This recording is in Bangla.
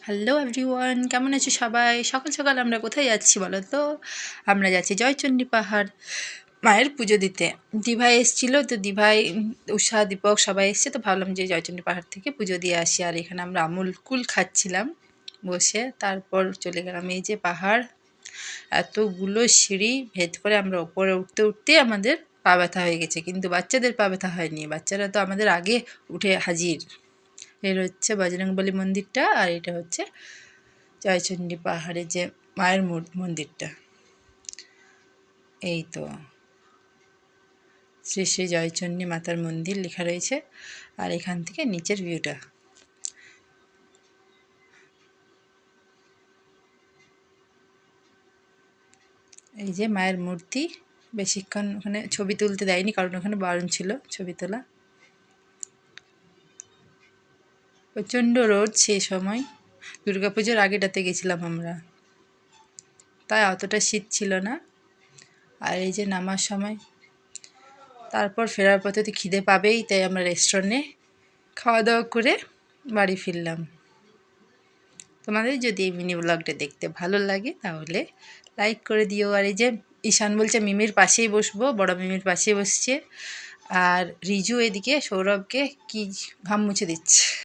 হ্যালো এভরিওয়ান, কেমন আছো সবাই? সকাল সকাল আমরা কোথায় যাচ্ছি বলো তো? আমরা যাচ্ছি জয়চণ্ডী পাহাড় মায়ের পুজো দিতে। দিভাই এসেছিলো, তো দিভাই, উষা, দীপক সবাই এসছে, তো ভাবলাম যে জয়চণ্ডী পাহাড় থেকে পুজো দিয়ে আসি। আর এখানে আমরা আমুল কুল খাচ্ছিলাম বসে। তারপর চলে গেলাম এই যে পাহাড়, এতগুলো সিঁড়ি ভেদ করে আমরা ওপরে উঠতে উঠতে আমাদের পা ব্যথা হয়ে গেছে, কিন্তু বাচ্চাদের পা ব্যথা হয়নি। বাচ্চারা তো আমাদের আগে উঠে হাজির। এর হচ্ছে বজরংবলী মন্দিরটা, আর এটা হচ্ছে জয়চণ্ডী পাহাড়ে যে মায়ের মন্দিরটা। এই তো শ্রী শ্রী জয়চণ্ডী মাতার মন্দির লেখা রয়েছে। আর এখান থেকে নিচের ভিউটা, এই যে মায়ের মূর্তি। বেশিক্ষণ ওখানে ছবি তুলতে দেয়নি, কারণ ওখানে বারণ ছিল ছবি তোলা। প্রচণ্ড রোদ সেই সময়, দুর্গাপুজোর আগেটাতে গেছিলাম আমরা, তাই অতটা শীত ছিল না। আর এই যে নামার সময়, তারপর ফেরার পথে তো খিদে পাবেই, তাই আমরা রেস্টুরেন্টে খাওয়া দাওয়া করে বাড়ি ফিরলাম। তোমাদের যদি এই মিনি ব্লগটা দেখতে ভালো লাগে তাহলে লাইক করে দিও। আর এই যে ঈশান বলছে মিমির পাশেই বসবো, বড় মিমির পাশেই বসছে। আর রিজু এদিকে সৌরভকে কি ঘাম মুছে দিচ্ছে।